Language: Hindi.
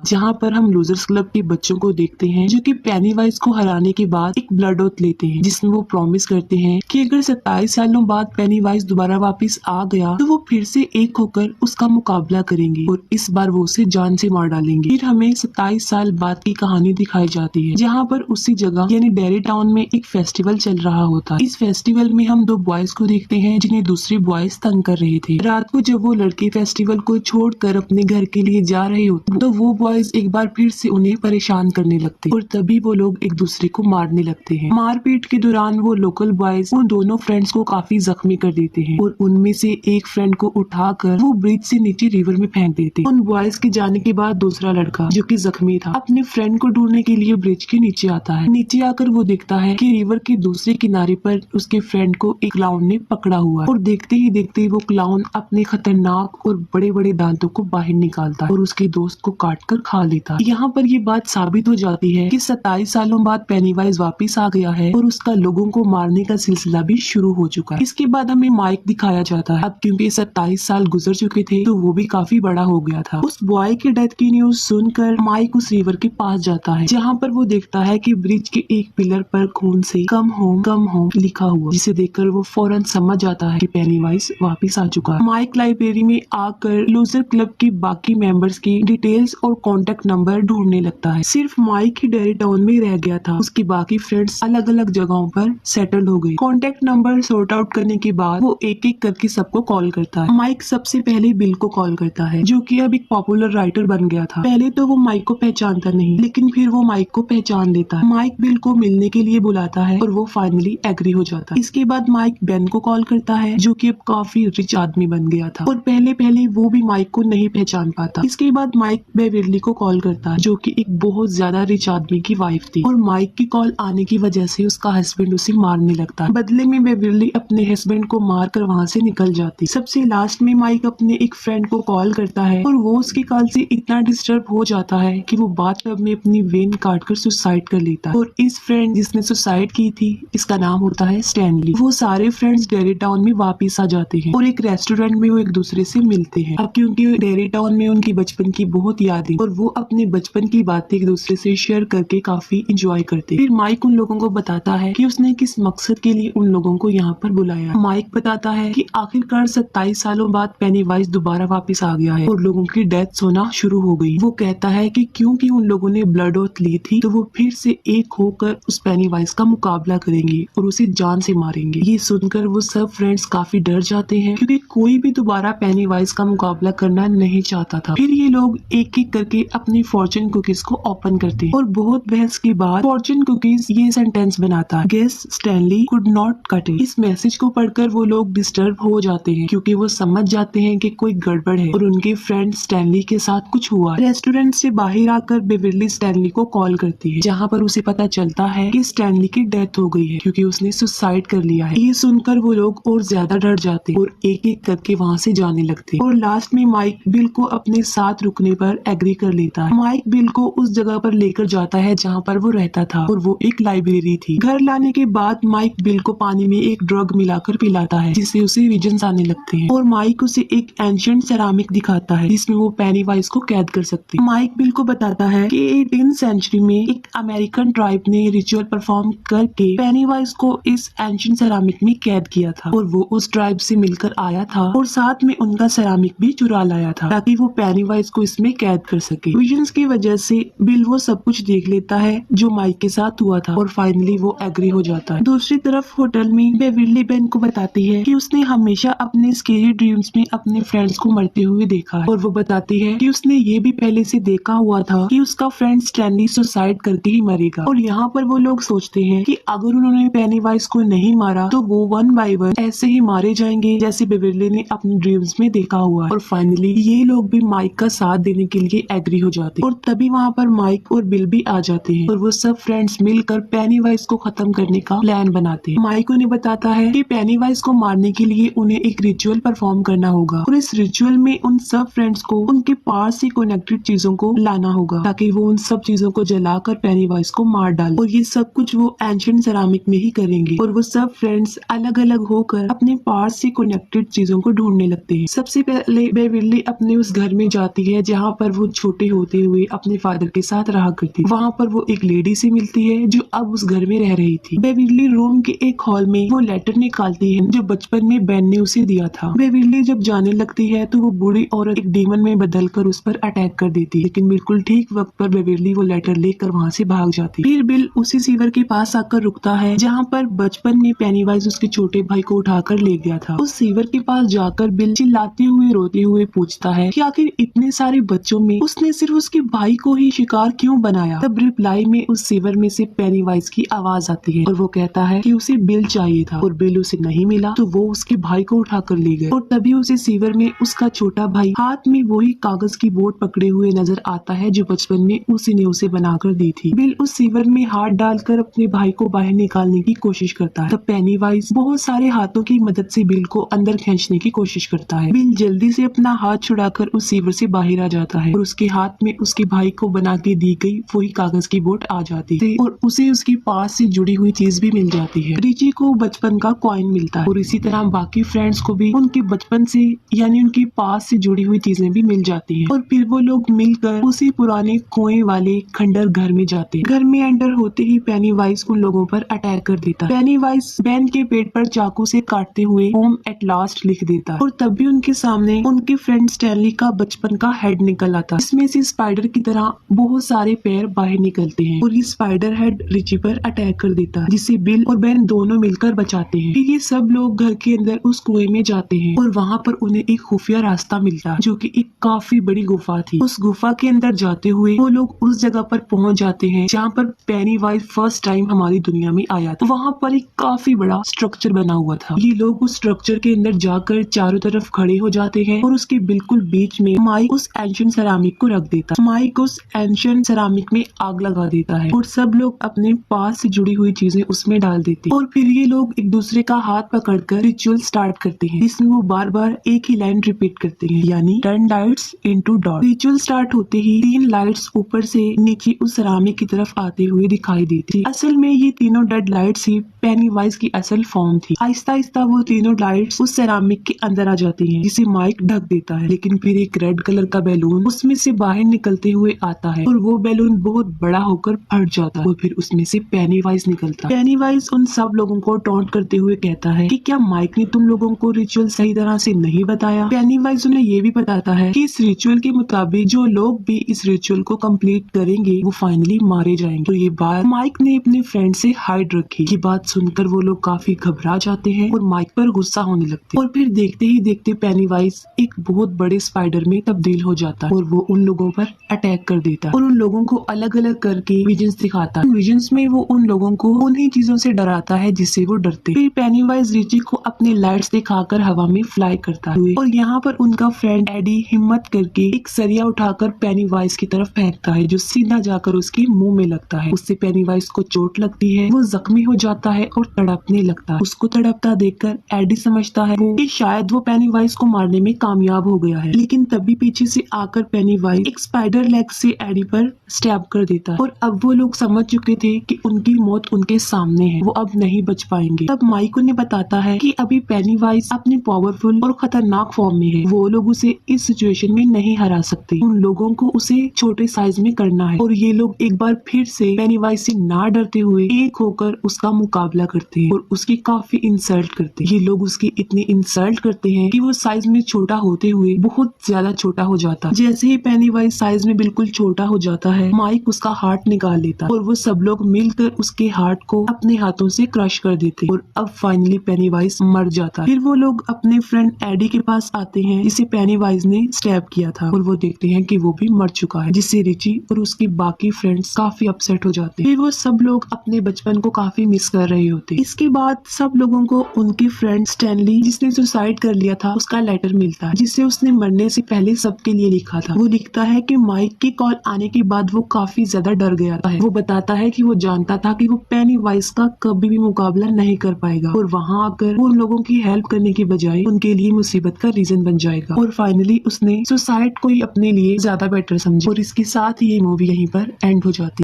जहाँ पर हम लूजर्स क्लब के बच्चों को देखते हैं जो कि पेनीवाइज को हराने के बाद एक ब्लड ओथ लेते हैं, जिसमें वो प्रॉमिस करते हैं कि अगर 27 सालों बाद पेनीवाइज दोबारा वापस आ गया तो वो फिर से एक होकर उसका मुकाबला करेंगे और इस बार वो उसे जान से मार डालेंगे। फिर हमें 27 साल बाद की कहानी दिखाई जाती है, जहाँ पर उसी जगह यानी डेरी टाउन में एक फेस्टिवल चल रहा होता है। इस फेस्टिवल में हम दो बॉयज को देखते हैं जिन्हें दूसरे बॉयज तंग कर रहे थे। रात को जब वो लड़के फेस्टिवल को छोड़कर अपने घर के लिए जा रहे होते तो वो बॉयज एक बार फिर से उन्हें परेशान करने लगते और तभी वो लोग एक दूसरे को मारने लगते हैं। मारपीट के दौरान वो लोकल बॉयज उन दोनों फ्रेंड्स को काफी जख्मी कर देते हैं और उनमें से एक फ्रेंड को उठाकर वो ब्रिज से नीचे रिवर में फेंक देते हैं। उन बॉयज के जाने के बाद दूसरा लड़का जो कि जख्मी था अपने फ्रेंड को ढूंढने के लिए ब्रिज के नीचे आता है। नीचे आकर वो देखता है कि रिवर के दूसरे किनारे पर उसके फ्रेंड को एक क्लाउन ने पकड़ा हुआ है और देखते ही देखते वो क्लाउन अपने खतरनाक और बड़े बड़े दांतों को बाहर निकालता है और उसके दोस्त को काट कर खा लेता है। यहाँ पर ये बात साबित हो जाती है कि 27 सालों बाद पेनीवाइज वापस आ गया है और उसका लोगों को मारने का सिलसिला भी शुरू हो चुका है। इसके बाद हमें माइक दिखाया जाता है। अब क्योंकि 27 साल गुजर चुके थे तो वो भी काफी बड़ा हो गया था। उस बॉय के डेथ की न्यूज सुनकर माइक उस रिवर के पास जाता है, जहाँ पर वो देखता है कि ब्रिज के एक पिलर पर खून से कम होम लिखा हुआ, जिसे देखकर वो फौरन समझ जाता है कि पेनीवाइज वापस आ चुका है। माइक लाइब्रेरी में आकर लूजर क्लब के बाकी मेंबर्स की डिटेल्स और कॉन्टेक्ट नंबर ढूंढने लगता है। सिर्फ माइक ही डेरी टाउन में रह गया था, उसकी बाकी फ्रेंड्स अलग अलग जगहों पर सेटल हो गए। कॉन्टेक्ट नंबर सॉर्ट आउट करने के बाद वो एक एक करके सबको कॉल करता है। माइक सबसे पहले बिल को कॉल करता है, जो कि अब एक पॉपुलर राइटर बन गया था। पहले तो वो माइक को पहचानता नहीं, लेकिन फिर वो माइक को पहचान लेता है। माइक बिल को मिलने के लिए बुलाता है और वो फाइनली एग्री हो जाता है। इसके बाद माइक बेन को कॉल करता है, जो कि अब काफी रिच आदमी बन गया था और पहले पहले वो भी माइक को नहीं पहचान पाता। इसके बाद माइक बेविरली को कॉल करता है, जो कि एक बहुत ज्यादा रिच आदमी की वाइफ थी और माइक की कॉल आने की वजह से उसका हस्बैंड उसे मारने लगता है। बदले में बेविरली अपने हस्बैंड को मार कर वहाँ से निकल जाती। सबसे लास्ट में माइक अपने एक फ्रेंड को कॉल करता है और वो उसकी कॉल से इतना डिस्टर्ब हो जाता है कि वो बाथटब में अपनी वेन काट कर सुसाइड कर लेता है। और इस फ्रेंड जिसने सुसाइड की थी, इसका नाम होता है स्टैनली। वो सारे फ्रेंड्स डेरी टाउन में वापस आ जाते हैं और एक रेस्टोरेंट में वो एक दूसरे से मिलते हैं। अब क्योंकि डेरी टाउन में उनकी बचपन की बहुत यादें और वो अपने बचपन की बातें एक दूसरे से शेयर करके काफी इंजॉय करते। फिर माइक उन लोगों को बताता है कि उसने किस मकसद के लिए उन लोगों को यहाँ पर बुलाया। माइक बताता है कि आखिरकार 27 सालों बाद पेनीवाइज दोबारा वापस आ गया है और लोगों की डेथ होना शुरू हो गई। वो कहता है कि क्योंकि उन लोगों ने ब्लड ओथ ली थी तो वो फिर से एक होकर उस पेनीवाइज का मुकाबला करेंगे और उसे जान से मारेंगे। ये सुनकर वो सब फ्रेंड्स काफी डर जाते हैं, क्योंकि कोई भी दोबारा पेनीवाइज का मुकाबला करना नहीं चाहता था। फिर ये लोग एक एक करके अपनी फॉर्चून कुकीज को ओपन करते हैं और बहुत बहस के बाद फॉर्चून कुकीज ये सेंटेंस बनाता है, guess Stanley could not cut it. इस मैसेज को पढ़कर वो लोग डिस्टर्ब हो जाते हैं, क्योंकि वो समझ जाते हैं कि कोई गड़बड़ है और उनके फ्रेंड स्टैनली के साथ कुछ हुआ। रेस्टोरेंट से बाहर आकर बेविरली स्टैनली को कॉल करती है, जहाँ पर उसे पता चलता है कि स्टैनली की डेथ हो गई है क्योंकि उसने सुसाइड कर लिया है। ये सुनकर वो लोग और ज्यादा डर जाते और एक एक करके वहाँ से जाने लगते और लास्ट में माइक बिल को अपने साथ रुकने पर एग्री कर लेता है। माइक बिल को उस जगह पर लेकर जाता है जहाँ पर वो रहता था और वो एक लाइब्रेरी थी। घर लाने के बाद माइक बिल को पानी में एक ड्रग मिलाकर पिलाता है, जिससे उसे विजन्स आने लगते हैं और माइक उसे एक एंशिएंट सेरामिक दिखाता है जिसमें वो पेनीवाइज को कैद कर सकते हैं। माइक बिल को बताता है कि 18th सेंचुरी में एक अमेरिकन ट्राइब ने रिचुअल परफॉर्म करके पेनीवाइज को इस एंशिएंट सेरामिक में कैद किया था और वो उस ट्राइब से मिलकर आया था और साथ में उनका सेरामिक भी चुरा लाया था ताकि वो पेनीवाइज को इसमें कैद कर सके। विजन्स की वजह से बिल वो सब कुछ देख लेता है जो माइक के साथ हुआ था और फाइनली वो एग्री हो जाता है। दूसरी तरफ होटल में बेविरली बेन को बताती है कि उसने हमेशा अपने स्केरी ड्रीम्स में अपने फ्रेंड्स को मरते हुए देखा है और वो बताती है कि उसने ये भी पहले से देखा हुआ था कि उसका फ्रेंड स्टैनली सुसाइड करके ही मरेगा। और यहाँ पर वो लोग सोचते हैं कि अगर उन्होंने पेनीवाइज को नहीं मारा तो वो वन बाय वन ऐसे ही मारे जाएंगे जैसे बेविरली ने अपने ड्रीम्स में देखा हुआ है। और फाइनली ये लोग भी माइक का साथ देने के लिए एग्री हो जाते हैं और तभी वहाँ पर माइक और बिल भी आ जाते हैं और वो सब फ्रेंड्स मिलकर पेनीवाइज को खत्म करने का प्लान बनाते हैं। माइक उन्हें बताता है कि पेनीवाइज को मारने के लिए उन्हें एक रिचुअल परफॉर्म करना होगा और इस रिचुअल में उन सब फ्रेंड्स को उनके पास से कनेक्टेड चीजों को लाना होगा ताकि वो उन सब चीजों को जलाकर पेनीवाइज को मार डाले और ये सब कुछ वो एंशिएंट सेरामिक में ही करेंगे। और वो सब फ्रेंड्स अलग अलग होकर अपने पास से कनेक्टेड चीजों को ढूंढने लगते हैं। सबसे पहले बेविरली अपने उस घर में जाती है जहाँ पर वो छोटे होते हुए अपने फादर के साथ रहा करती। वहाँ पर वो एक लेडी से मिलती है जो अब उस घर में रह रही थी। बेविरली रूम के एक हॉल में वो लेटर निकालती है जो बचपन में बेन ने उसे दिया था। बेविरली जब जाने लगती है तो वो बूढ़ी औरत एक डीमन में बदलकर उस पर अटैक कर देती है, लेकिन बिल्कुल ठीक वक्त पर बेविरली वो लेटर लेकर वहाँ से भाग जाती। फिर बिल उसी सीवर के पास आकर रुकता है जहाँ पर बचपन में पेनीवाइज उसके छोटे भाई को उठाकर ले गया था। उस सीवर के पास जाकर बिल चिल्लाते हुए रोते हुए पूछता है कि आखिर इतने सारे बच्चों में उसने सिर्फ उसके भाई को ही शिकार क्यों बनाया। तब रिप्लाई में उस सीवर में से पेनीवाइज की आवाज आती है और वो कहता है कि उसे बिल चाहिए था और बिल उसे नहीं मिला तो वो उसके भाई को उठाकर ले गए। और तभी उसे सीवर में उसका छोटा भाई हाथ में वही कागज की बोट पकड़े हुए नजर आता है जो बचपन में उसी ने उसे बनाकर दी थी। बिल उस सीवर में हाथ डालकर अपने भाई को बाहर निकालने की कोशिश करता है। तब पेनीवाइज बहुत सारे हाथों की मदद से बिल को अंदर खींचने की कोशिश करता है। बिल जल्दी से अपना हाथ छुड़ाकर उस सीवर से बाहर आ जाता है और उसके हाथ में उसके भाई को बना के दी गई वही कागज की बोट आ जाती है और उसे उसके पास से जुड़ी हुई चीज भी मिल जाती है। रिची को बचपन का कॉइन मिलता है और इसी तरह बाकी फ्रेंड्स को भी उनके बचपन से यानी उनके पास से जुड़ी हुई चीजें भी मिल जाती हैं। और फिर वो लोग मिलकर उसी पुराने कुएं वाले खंडर घर में जाते हैं। घर में एंटर होते ही पेनीवाइज उन लोगों पर अटैक कर देता है। पेनीवाइज बेन के पेट पर चाकू से काटते हुए होम एट लास्ट लिख देता है और तब भी उनके सामने उनके फ्रेंड स्टैनली का बचपन का हेड निकल आता है। इसमें से स्पाइडर की तरह बहुत सारे पैर बाहर निकलते हैं और ये स्पाइडर हेड रिची पर अटैक कर देता है जिसे बिल और बेन दोनों मिलकर बचाते हैं। फिर ये सब लोग घर के अंदर उस कुएं में जाते हैं और वहाँ पर उन्हें एक खुफिया रास्ता मिलता है जो कि एक काफी बड़ी गुफा थी। उस गुफा के अंदर जाते हुए वो लोग उस जगह पर पहुंच जाते हैं जहाँ पर पेनीवाइज फर्स्ट टाइम हमारी दुनिया में आया था। वहाँ पर एक काफी बड़ा स्ट्रक्चर बना हुआ था। ये लोग उस स्ट्रक्चर के अंदर जाकर चारों तरफ खड़े हो जाते हैं और उसके बिल्कुल बीच में माइक उस एंशिएंट सेरामिक को रख देता है। माइक उस एंशिएंट सेरामिक में आग लगा देता है और सब लोग अपने पास से जुड़ी हुई चीजें उसमें डाल देते हैं और फिर ये लोग एक दूसरे का हाथ पकड़कर रिचुअल स्टार्ट करते हैं जिसमें वो बार बार एक ही लाइन रिपीट करते हैं यानी turn lights into dot. Ritual start होते ही 3 लाइट्स ऊपर से नीचे उस सेरामिक की तरफ आते हुए दिखाई देती। असल में ये तीनों डेड लाइट्स ही पेनीवाइज की असल फॉर्म थी। आहिस्ता आहिस्ता वो तीनों लाइट्स उस सेरामिक के अंदर आ जाती हैं जिसे माइक ढक देता है, लेकिन फिर एक रेड कलर का बैलून उसमें से बाहर निकलते हुए आता है और वो बैलून बहुत बड़ा होकर फट जाता है और फिर उसमें से पेनीवाइज निकलता है। पेनीवाइज उन सब लोगों को टॉन्ट करते हुए कहता है कि क्या माइक ने तुम लोगों को रिचुअल सही तरह से नहीं बताया। पेनीवाइज उन्हें ये भी बताता है कि इस रिचुअल के मुताबिक जो लोग भी इस रिचुअल को कंप्लीट करेंगे वो फाइनली मारे जाएंगे। तो ये बात माइक ने अपने फ्रेंड से हाइड रखी। ये बात सुनकर वो लोग काफी घबरा जाते हैं और माइक पर गुस्सा होने लगते हैं और फिर देखते ही देखते पेनीवाइज एक बहुत बड़े स्पाइडर में तब्दील हो जाता है और वो उन लोगों पर अटैक कर देता है और उन लोगों को अलग अलग करके विजन्स दिखाता है। विजन्स में वो उन लोगों को उन्हीं चीजों से डराता है जिससे वो डरते। फिर पेनीवाइज रिची को अपने लाइट्स दिखाकर हवा में फ्लाई करता है और यहाँ पर उनका फ्रेंड एडी हिम्मत करके एक सरिया उठाकर पेनीवाइज की तरफ फेंकता है जो सीधा जाकर उसके मुंह में लगता है। उससे पेनीवाइज को चोट लगती है, वो जख्मी हो जाता है और तड़पने लगता है। उसको तड़पता देखकर एडी समझता है कि शायद वो पेनीवाइज को मारने में कामयाब हो गया है, लेकिन तभी पीछे से आकर पेनीवाइज एक स्पाइडर लेग से एडी पर स्टैब कर देता है और अब वो लोग समझ चुके थे कि उनकी मौत उनके सामने है, वो अब नहीं बच पाएंगे। तब माइक उन्हें बताता है कि अभी पेनीवाइज अपनी पावरफुल और खतरनाक फॉर्म में है, वो लोग उसे इस सिचुएशन में नहीं हरा सकते। उन लोगों को उसे छोटे साइज में करना है और ये लोग एक बार फिर से पेनीवाइज से ना डरते हुए एक होकर उसका मुकाबला करते हैं और उसकी काफी इंसल्ट करते हैं। ये लोग उसकी इतनी इंसल्ट करते हैं कि वो साइज में छोटा होते हुए बहुत ज्यादा छोटा हो जाता है। जैसे ही पेनीवाइज साइज में बिल्कुल छोटा हो जाता है, माइक उसका हार्ट निकाल लेता है और वो सब लोग मिलकर उसके हार्ट को अपने हाथों से क्रश कर देते हैं और अब फाइनली पेनीवाइज मर जाता है। फिर वो लोग अपने फ्रेंड एडी के पास आते हैं जिसे पेनीवाइज ने स्टैब किया था और वो देखते हैं कि वो भी मर चुका है, जिससे रिची और उसकी बाकी फ्रेंड्स काफी अपसेट हो जाते हैं। फिर वो सब लोग अपने बचपन को काफी मिस कर रहे होते। इसके बाद सब लोगों को उनके फ्रेंड स्टैनली जिसने सुसाइड कर लिया था उसका लेटर मिलता है जिसे उसने मरने से पहले सबके लिए लिखा था। वो लिखता है कि माइक की कॉल आने के बाद वो काफी ज्यादा डर गया है। वो बताता है कि वो जानता था कि वो पेनीवाइज का कभी भी मुकाबला नहीं कर पाएगा और वहाँ आकर वो उन लोगों की हेल्प करने की बजाय उनके लिए मुसीबत का रीजन बन जाएगा और फाइनली उसने सुसाइड को ही अपने लिए ज्यादा बेटर समझा और इसके साथ ही ये मूवी यहीं पर एंड हो जाती है।